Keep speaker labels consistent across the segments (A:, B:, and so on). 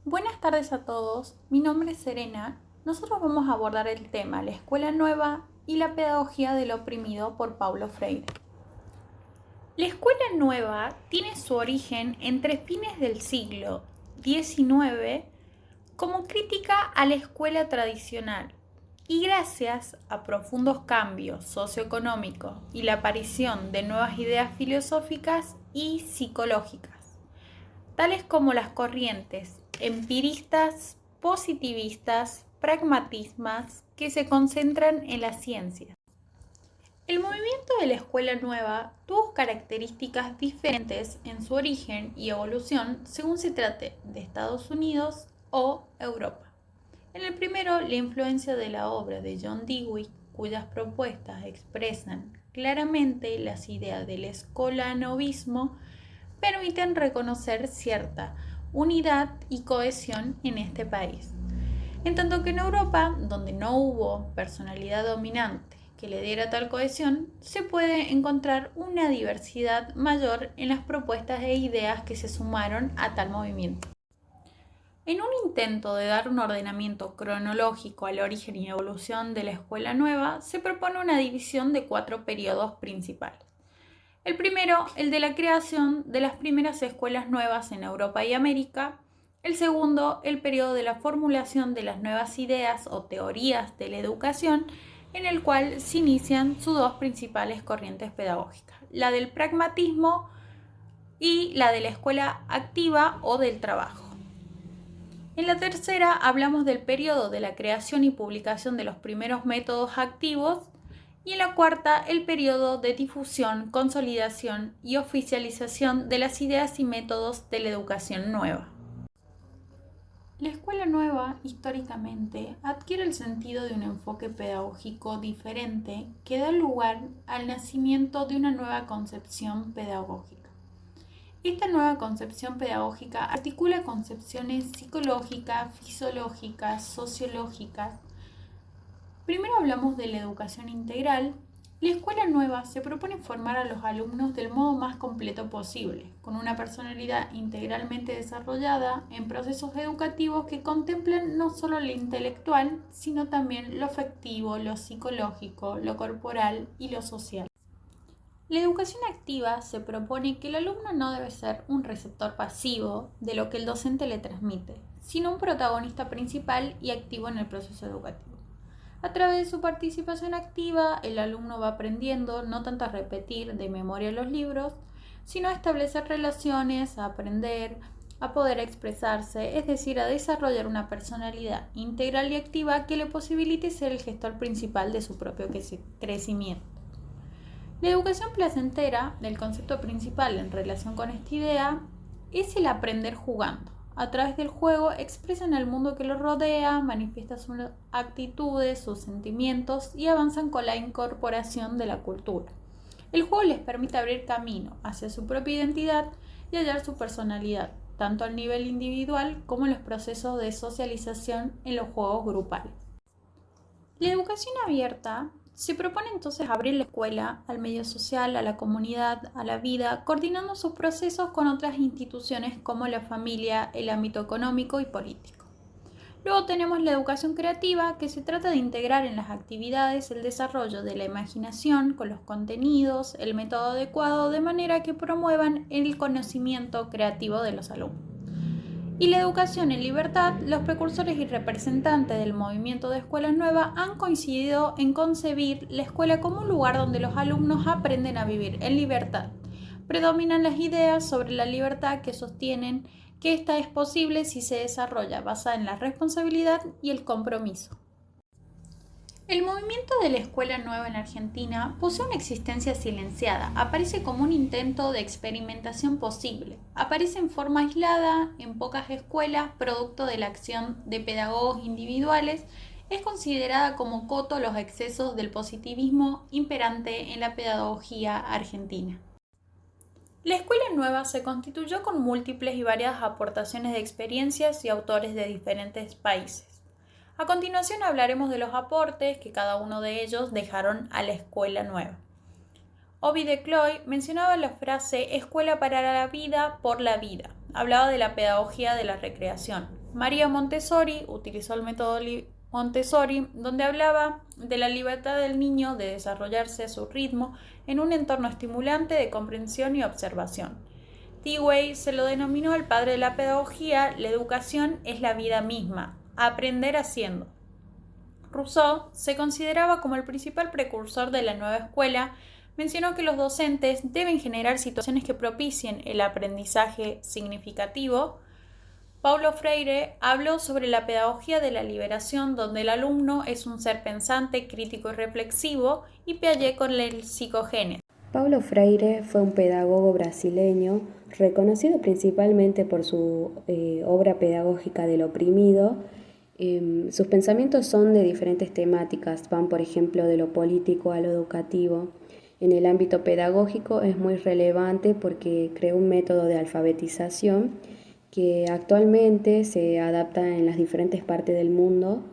A: Buenas tardes a todos, mi nombre es Serena. Nosotros vamos a abordar el tema La Escuela Nueva y la Pedagogía del Oprimido por Paulo Freire. La Escuela Nueva tiene su origen entre fines del siglo XIX como crítica a la escuela tradicional y gracias a profundos cambios socioeconómicos y la aparición de nuevas ideas filosóficas y psicológicas, tales como las corrientes empiristas, positivistas, pragmatismas, que se concentran en la ciencia. El movimiento de la Escuela Nueva tuvo características diferentes en su origen y evolución según se trate de Estados Unidos o Europa. En el primero, la influencia de la obra de John Dewey, cuyas propuestas expresan claramente las ideas del escolanovismo, permiten reconocer cierta unidad y cohesión en este país. En tanto que en Europa, donde no hubo personalidad dominante que le diera tal cohesión, se puede encontrar una diversidad mayor en las propuestas e ideas que se sumaron a tal movimiento. En un intento de dar un ordenamiento cronológico al origen y evolución de la Escuela Nueva, se propone una división de 4 periodos principales. El primero, el de la creación de las primeras escuelas nuevas en Europa y América. El segundo, el periodo de la formulación de las nuevas ideas o teorías de la educación, en el cual se inician sus dos principales corrientes pedagógicas, la del pragmatismo y la de la escuela activa o del trabajo. En la tercera hablamos del periodo de la creación y publicación de los primeros métodos activos, y en la cuarta, el periodo de difusión, consolidación y oficialización de las ideas y métodos de la educación nueva. La escuela nueva, históricamente, adquiere el sentido de un enfoque pedagógico diferente que da lugar al nacimiento de una nueva concepción pedagógica. Esta nueva concepción pedagógica articula concepciones psicológicas, fisiológicas, sociológicas. Primero hablamos de la educación integral. La escuela nueva se propone formar a los alumnos del modo más completo posible, con una personalidad integralmente desarrollada en procesos educativos que contemplan no solo lo intelectual, sino también lo afectivo, lo psicológico, lo corporal y lo social. La educación activa se propone que el alumno no debe ser un receptor pasivo de lo que el docente le transmite, sino un protagonista principal y activo en el proceso educativo. A través de su participación activa, el alumno va aprendiendo no tanto a repetir de memoria los libros, sino a establecer relaciones, a aprender, a poder expresarse, es decir, a desarrollar una personalidad integral y activa que le posibilite ser el gestor principal de su propio crecimiento. La educación placentera, el concepto principal en relación con esta idea, es el aprender jugando. A través del juego expresan el mundo que los rodea, manifiestan sus actitudes, sus sentimientos y avanzan con la incorporación de la cultura. El juego les permite abrir camino hacia su propia identidad y hallar su personalidad, tanto al nivel individual como en los procesos de socialización en los juegos grupales. La educación abierta se propone entonces abrir la escuela al medio social, a la comunidad, a la vida, coordinando sus procesos con otras instituciones como la familia, el ámbito económico y político. Luego tenemos la educación creativa, que se trata de integrar en las actividades el desarrollo de la imaginación con los contenidos, el método adecuado, de manera que promuevan el conocimiento creativo de los alumnos. Y la educación en libertad, los precursores y representantes del movimiento de escuelas nuevas han coincidido en concebir la escuela como un lugar donde los alumnos aprenden a vivir en libertad. Predominan las ideas sobre la libertad que sostienen que esta es posible si se desarrolla basada en la responsabilidad y el compromiso. El movimiento de la escuela nueva en Argentina posee una existencia silenciada, aparece como un intento de experimentación posible, aparece en forma aislada, en pocas escuelas, producto de la acción de pedagogos individuales, es considerada como coto los excesos del positivismo imperante en la pedagogía argentina. La escuela nueva se constituyó con múltiples y variadas aportaciones de experiencias y autores de diferentes países. A continuación hablaremos de los aportes que cada uno de ellos dejaron a la escuela nueva. Ovid de Cloy mencionaba la frase escuela para la vida por la vida, hablaba de la pedagogía de la recreación. María Montessori utilizó el método Montessori, donde hablaba de la libertad del niño de desarrollarse a su ritmo en un entorno estimulante de comprensión y observación. Dewey se lo denominó el padre de la pedagogía. La educación es la vida misma, aprender haciendo. Rousseau se consideraba como el principal precursor de la nueva escuela. Mencionó que los docentes deben generar situaciones que propicien el aprendizaje significativo. Paulo Freire habló sobre la pedagogía de la liberación, donde el alumno es un ser pensante, crítico y reflexivo, y Piaget con el psicogénesis.
B: Paulo Freire fue un pedagogo brasileño reconocido principalmente por su obra pedagógica del oprimido. Sus pensamientos son de diferentes temáticas, van por ejemplo de lo político a lo educativo. En el ámbito pedagógico es muy relevante porque creó un método de alfabetización que actualmente se adapta en las diferentes partes del mundo.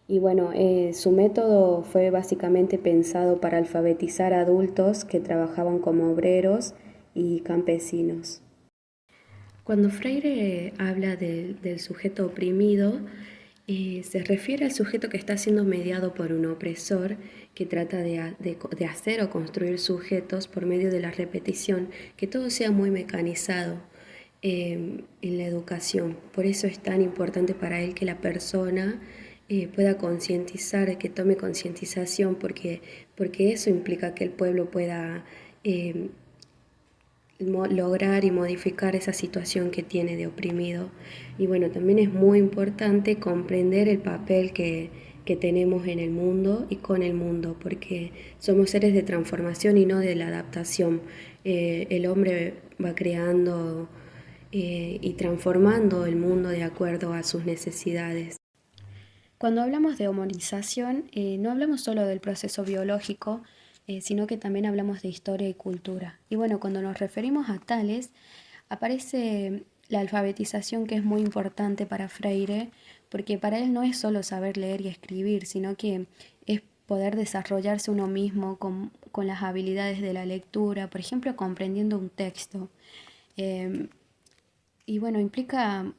B: Y bueno, su método fue básicamente pensado para alfabetizar adultos que trabajaban como obreros y campesinos. Cuando Freire habla del sujeto oprimido, se refiere al sujeto que está siendo mediado por un opresor que trata de hacer o construir sujetos por medio de la repetición, que todo sea muy mecanizado en la educación. Por eso es tan importante para él que la persona pueda concientizar, que tome concientización, porque eso implica que el pueblo pueda lograr y modificar esa situación que tiene de oprimido. Y bueno, también es muy importante comprender el papel que tenemos en el mundo y con el mundo, porque somos seres de transformación y no de la adaptación. El hombre va creando y transformando el mundo de acuerdo a sus necesidades. Cuando hablamos de homonización, no hablamos solo del proceso biológico, sino que también hablamos de historia y cultura. Y bueno, cuando nos referimos a tales, aparece la alfabetización, que es muy importante para Freire, porque para él no es solo saber leer y escribir, sino que es poder desarrollarse uno mismo con las habilidades de la lectura, por ejemplo, comprendiendo un texto. Y bueno, implica,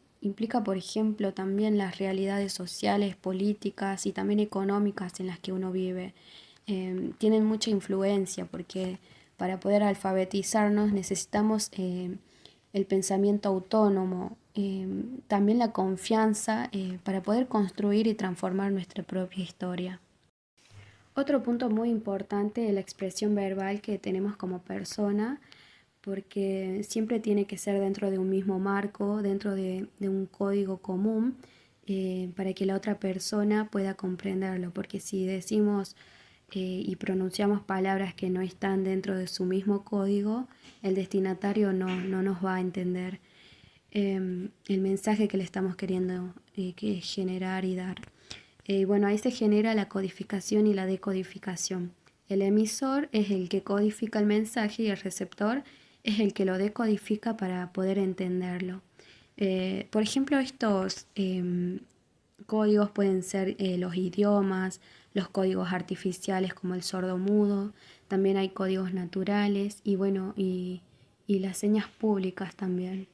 B: por ejemplo, también las realidades sociales, políticas y también económicas en las que uno vive. Tienen mucha influencia porque para poder alfabetizarnos necesitamos el pensamiento autónomo, también la confianza para poder construir y transformar nuestra propia historia. Otro punto muy importante es la expresión verbal que tenemos como persona, porque siempre tiene que ser dentro de un mismo marco, dentro de un código común, para que la otra persona pueda comprenderlo, porque si decimos y pronunciamos palabras que no están dentro de su mismo código, el destinatario no nos va a entender el mensaje que le estamos queriendo que generar y dar. Bueno, ahí se genera la codificación y la decodificación. El emisor es el que codifica el mensaje y el receptor es el que lo decodifica para poder entenderlo. Por ejemplo, estos códigos pueden ser los idiomas, los códigos artificiales como el sordomudo, también hay códigos naturales y bueno, y las señas públicas también.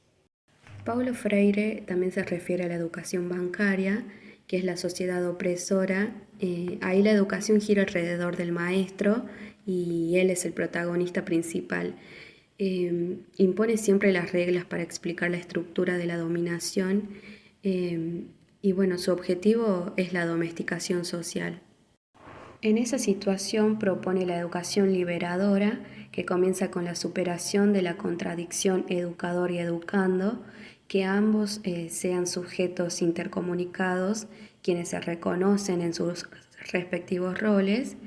B: Paulo Freire también se refiere a la educación bancaria, que es la sociedad opresora. Ahí la educación gira alrededor del maestro y él es el protagonista principal. Impone siempre las reglas para explicar la estructura de la dominación y bueno, su objetivo es la domesticación social. En esa situación propone la educación liberadora, que comienza con la superación de la contradicción educador y educando, que ambos sean sujetos intercomunicados, quienes se reconocen en sus respectivos roles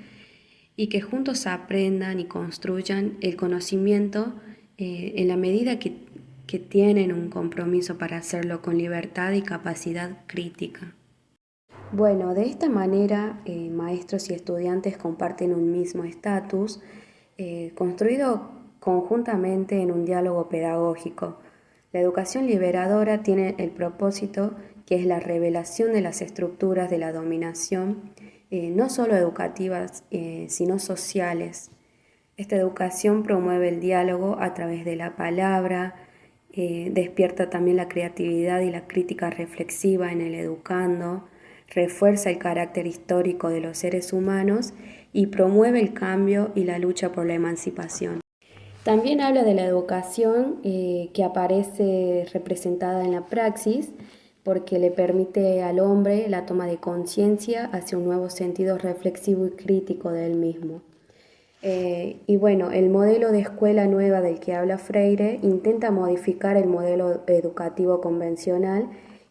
B: y que juntos aprendan y construyan el conocimiento en la medida que tienen un compromiso para hacerlo con libertad y capacidad crítica. Bueno, de esta manera maestros y estudiantes comparten un mismo estatus construido conjuntamente en un diálogo pedagógico. La educación liberadora tiene el propósito que es la revelación de las estructuras de la dominación, no solo educativas, sino sociales. Esta educación promueve el diálogo a través de la palabra, despierta también la creatividad y la crítica reflexiva en el educando, refuerza el carácter histórico de los seres humanos y promueve el cambio y la lucha por la emancipación. También habla de la educación que aparece representada en la praxis, porque le permite al hombre la toma de conciencia hacia un nuevo sentido reflexivo y crítico de él mismo. Y bueno, el modelo de escuela nueva del que habla Freire intenta modificar el modelo educativo convencional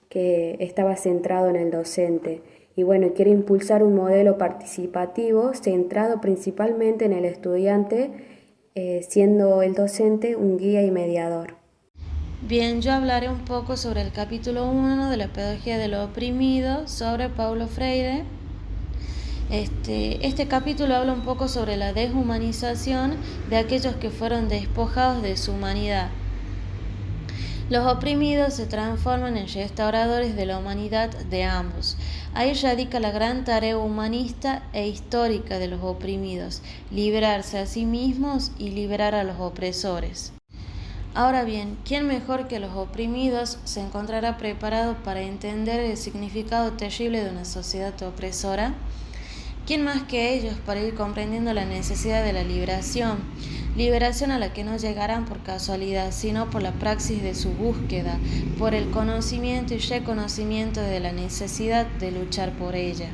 B: que estaba centrado en el docente. Y bueno, quiere impulsar un modelo participativo centrado principalmente en el estudiante, siendo el docente un guía y mediador.
C: Bien, yo hablaré un poco sobre el capítulo 1 de la pedagogía de lo oprimido, sobre Paulo Freire. Este capítulo habla un poco sobre la deshumanización de aquellos que fueron despojados de su humanidad. Los oprimidos se transforman en restauradores de la humanidad de ambos. Ahí radica la gran tarea humanista e histórica de los oprimidos, liberarse a sí mismos y liberar a los opresores. Ahora bien, ¿quién mejor que los oprimidos se encontrará preparado para entender el significado terrible de una sociedad opresora? ¿Quién más que ellos para ir comprendiendo la necesidad de la liberación? Liberación a la que no llegarán por casualidad, sino por la praxis de su búsqueda, por el conocimiento y reconocimiento de la necesidad de luchar por ella.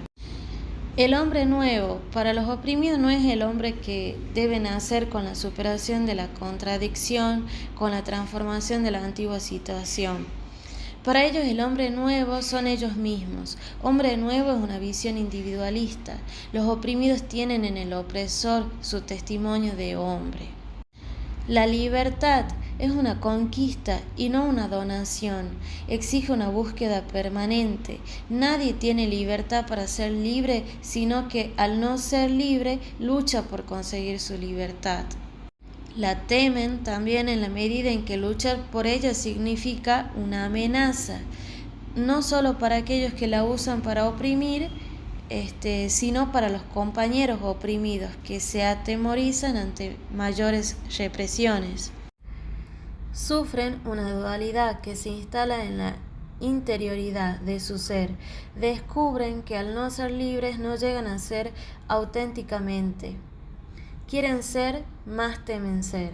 C: El hombre nuevo para los oprimidos no es el hombre que debe nacer con la superación de la contradicción, con la transformación de la antigua situación. Para ellos el hombre nuevo son ellos mismos. Hombre nuevo es una visión individualista. Los oprimidos tienen en el opresor su testimonio de hombre. La libertad es una conquista y no una donación. Exige una búsqueda permanente. Nadie tiene libertad para ser libre, sino que al no ser libre lucha por conseguir su libertad. La temen también en la medida en que luchar por ella significa una amenaza, no solo para aquellos que la usan para oprimir, sino para los compañeros oprimidos que se atemorizan ante mayores represiones. Sufren una dualidad que se instala en la interioridad de su ser. Descubren que al no ser libres no llegan a ser auténticamente. Quieren ser, más temen ser.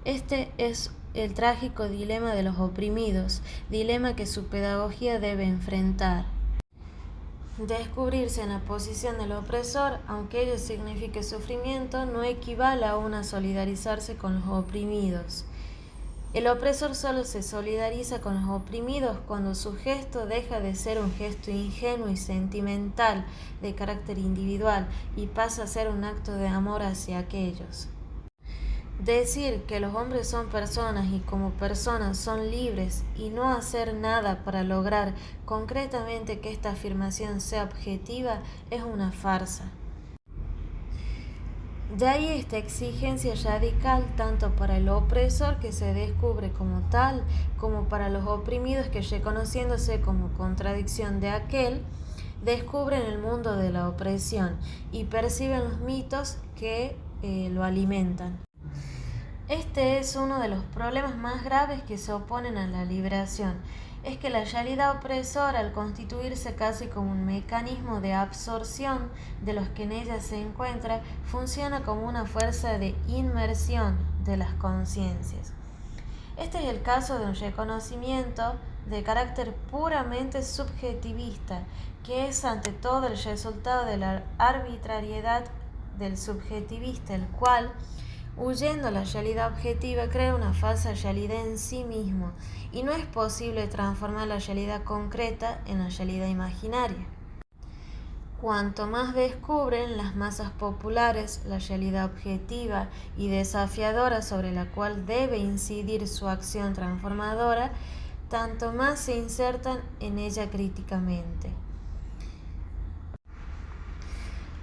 C: Este es el trágico dilema de los oprimidos, dilema que su pedagogía debe enfrentar. Descubrirse en la posición del opresor, aunque ello signifique sufrimiento, no equivale aún a solidarizarse con los oprimidos. El opresor solo se solidariza con los oprimidos cuando su gesto deja de ser un gesto ingenuo y sentimental de carácter individual y pasa a ser un acto de amor hacia aquellos. Decir que los hombres son personas y como personas son libres y no hacer nada para lograr concretamente que esta afirmación sea objetiva es una farsa. De ahí esta exigencia radical tanto para el opresor que se descubre como tal, como para los oprimidos que reconociéndose como contradicción de aquel, descubren el mundo de la opresión y perciben los mitos que lo alimentan. Este es uno de los problemas más graves que se oponen a la liberación. Es que la realidad opresora, al constituirse casi como un mecanismo de absorción de los que en ella se encuentra, funciona como una fuerza de inmersión de las conciencias. Este es el caso de un reconocimiento de carácter puramente subjetivista, que es ante todo el resultado de la arbitrariedad del subjetivista, el cual, huyendo la realidad objetiva, crea una falsa realidad en sí mismo, y no es posible transformar la realidad concreta en la realidad imaginaria. Cuanto más descubren las masas populares la realidad objetiva y desafiadora sobre la cual debe incidir su acción transformadora, tanto más se insertan en ella críticamente.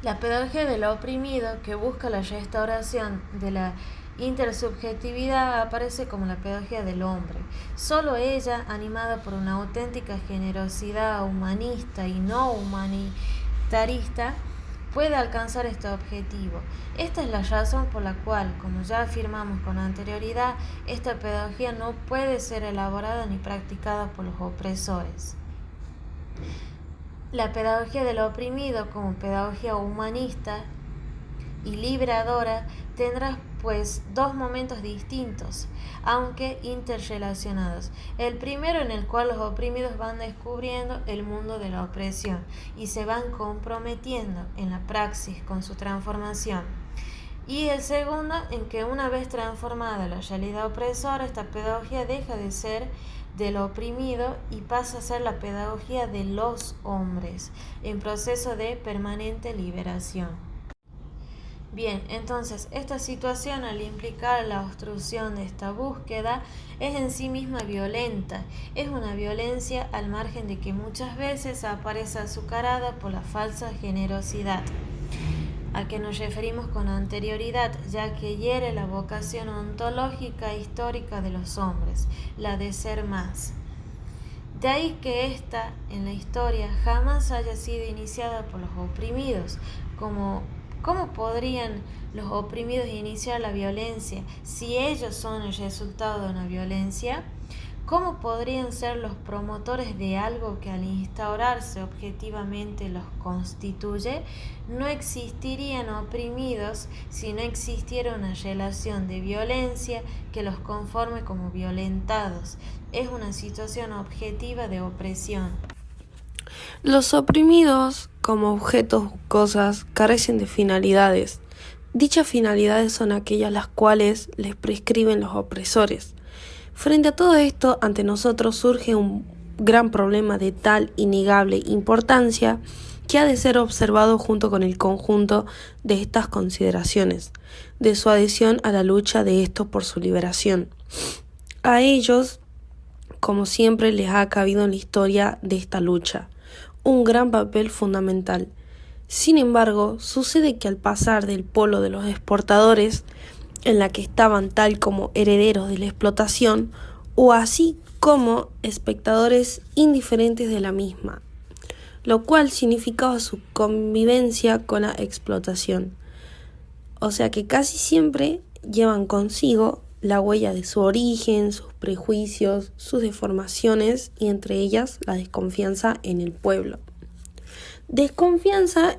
C: La pedagogía del oprimido, que busca la restauración de la intersubjetividad, aparece como la pedagogía del hombre. Solo ella, animada por una auténtica generosidad humanista y no humanitarista, puede alcanzar este objetivo. Esta es la razón por la cual, como ya afirmamos con anterioridad, esta pedagogía no puede ser elaborada ni practicada por los opresores. La pedagogía del oprimido, como pedagogía humanista y liberadora, tendrá pues dos momentos distintos, aunque interrelacionados. El primero, en el cual los oprimidos van descubriendo el mundo de la opresión y se van comprometiendo en la praxis con su transformación. Y el segundo, en que una vez transformada la realidad opresora, esta pedagogía deja de ser del oprimido y pasa a ser la pedagogía de los hombres, en proceso de permanente liberación. Bien, entonces esta situación, al implicar la obstrucción de esta búsqueda, es en sí misma violenta. Es una violencia al margen de que muchas veces aparece azucarada por la falsa generosidad, a que nos referimos con anterioridad, ya que hiere la vocación ontológica e histórica de los hombres, la de ser más. De ahí que ésta, en la historia, jamás haya sido iniciada por los oprimidos. ¿Cómo podrían los oprimidos iniciar la violencia si ellos son el resultado de una violencia? ¿Cómo podrían ser los promotores de algo que al instaurarse objetivamente los constituye? No existirían oprimidos si no existiera una relación de violencia que los conforme como violentados. Es una situación objetiva de opresión.
D: Los oprimidos, como objetos o cosas, carecen de finalidades. Dichas finalidades son aquellas las cuales les prescriben los opresores. Frente a todo esto, ante nosotros surge un gran problema de tal innegable importancia que ha de ser observado junto con el conjunto de estas consideraciones, de su adhesión a la lucha de estos por su liberación. A ellos, como siempre, les ha cabido en la historia de esta lucha un gran papel fundamental. Sin embargo, sucede que al pasar del polo de los exportadores, en la que estaban tal como herederos de la explotación, o así como espectadores indiferentes de la misma, lo cual significaba su convivencia con la explotación. O sea que casi siempre llevan consigo la huella de su origen, sus prejuicios, sus deformaciones y entre ellas la desconfianza en el pueblo. Desconfianza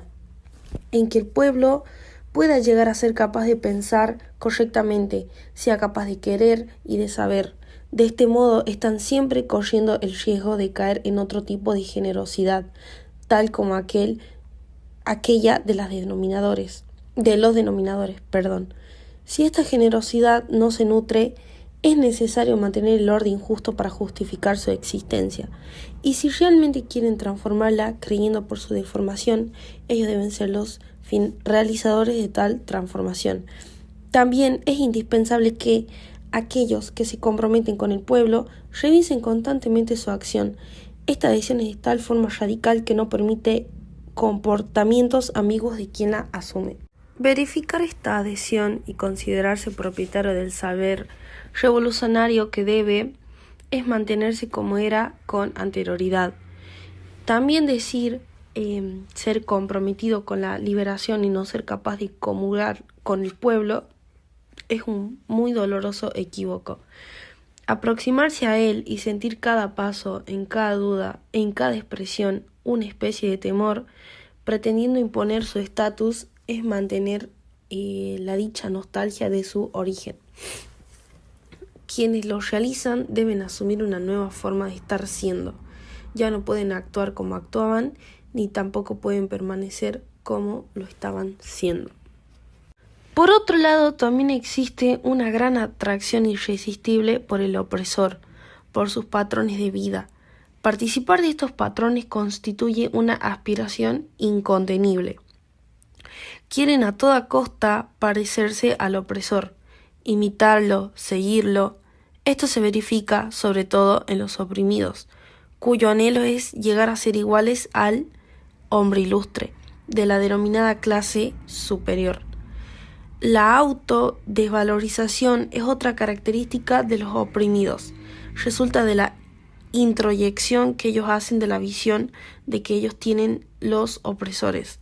D: en que el pueblo pueda llegar a ser capaz de pensar correctamente, sea capaz de querer y de saber. De este modo están siempre corriendo el riesgo de caer en otro tipo de generosidad, tal como aquella de los denominadores. Si esta generosidad no se nutre, es necesario mantener el orden justo para justificar su existencia. Y si realmente quieren transformarla creyendo por su deformación, ellos deben ser los realizadores de tal transformación. También es indispensable que aquellos que se comprometen con el pueblo revisen constantemente su acción. Esta adhesión es de tal forma radical que no permite comportamientos ambiguos de quien la asume. Verificar esta adhesión y considerarse propietario del saber revolucionario que debe es mantenerse como era con anterioridad. También decir ser comprometido con la liberación y no ser capaz de comulgar con el pueblo es un muy doloroso equívoco. Aproximarse a él y sentir cada paso, en cada duda, en cada expresión, una especie de temor, pretendiendo imponer su estatus, es mantener la dicha nostalgia de su origen. Quienes lo realizan deben asumir una nueva forma de estar siendo. Ya no pueden actuar como actuaban, ni tampoco pueden permanecer como lo estaban siendo. Por otro lado, también existe una gran atracción irresistible por el opresor, por sus patrones de vida. Participar de estos patrones constituye una aspiración incontenible. Quieren a toda costa parecerse al opresor, imitarlo, seguirlo. Esto se verifica sobre todo en los oprimidos, cuyo anhelo es llegar a ser iguales al hombre ilustre, de la denominada clase superior. La autodesvalorización es otra característica de los oprimidos. Resulta de la introyección que ellos hacen de la visión de que ellos tienen los opresores.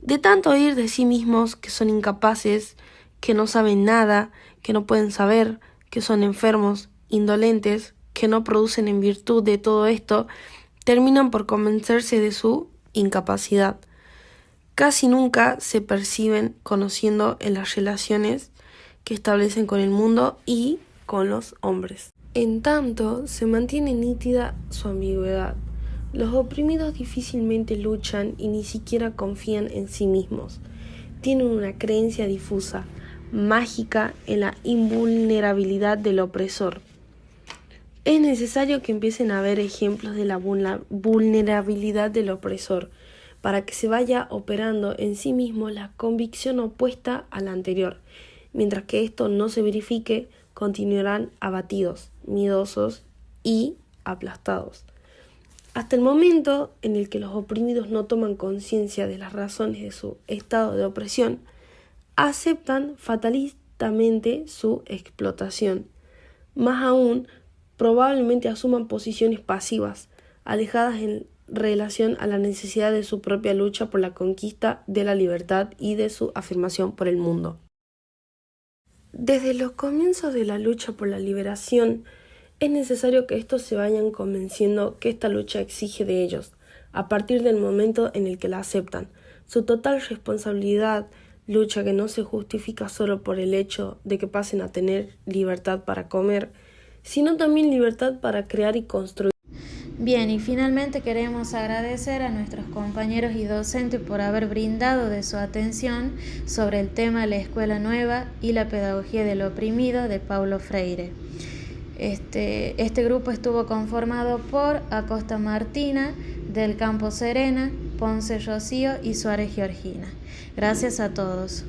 D: De tanto oír de sí mismos que son incapaces, que no saben nada, que no pueden saber, que son enfermos, indolentes, que no producen en virtud de todo esto, terminan por convencerse de su incapacidad. Casi nunca se perciben conociendo en las relaciones que establecen con el mundo y con los hombres. En tanto, se mantiene nítida su ambigüedad. Los oprimidos difícilmente luchan y ni siquiera confían en sí mismos. Tienen una creencia difusa, mágica en la invulnerabilidad del opresor. Es necesario que empiecen a haber ejemplos de la vulnerabilidad del opresor, para que se vaya operando en sí mismo la convicción opuesta a la anterior. Mientras que esto no se verifique, continuarán abatidos, miedosos y aplastados. Hasta el momento en el que los oprimidos no toman conciencia de las razones de su estado de opresión, aceptan fatalistamente su explotación. Más aún, probablemente asuman posiciones pasivas, alejadas en relación a la necesidad de su propia lucha por la conquista de la libertad y de su afirmación por el mundo. Desde los comienzos de la lucha por la liberación, es necesario que estos se vayan convenciendo que esta lucha exige de ellos, a partir del momento en el que la aceptan, su total responsabilidad, lucha que no se justifica solo por el hecho de que pasen a tener libertad para comer, sino también libertad para crear y construir.
C: Bien, y finalmente queremos agradecer a nuestros compañeros y docentes por haber brindado de su atención sobre el tema La Escuela Nueva y la Pedagogía del Oprimido de Paulo Freire. Este grupo estuvo conformado por Acosta Martina, Del Campo Serena, Ponce Rocío y Suárez Georgina. Gracias a todos.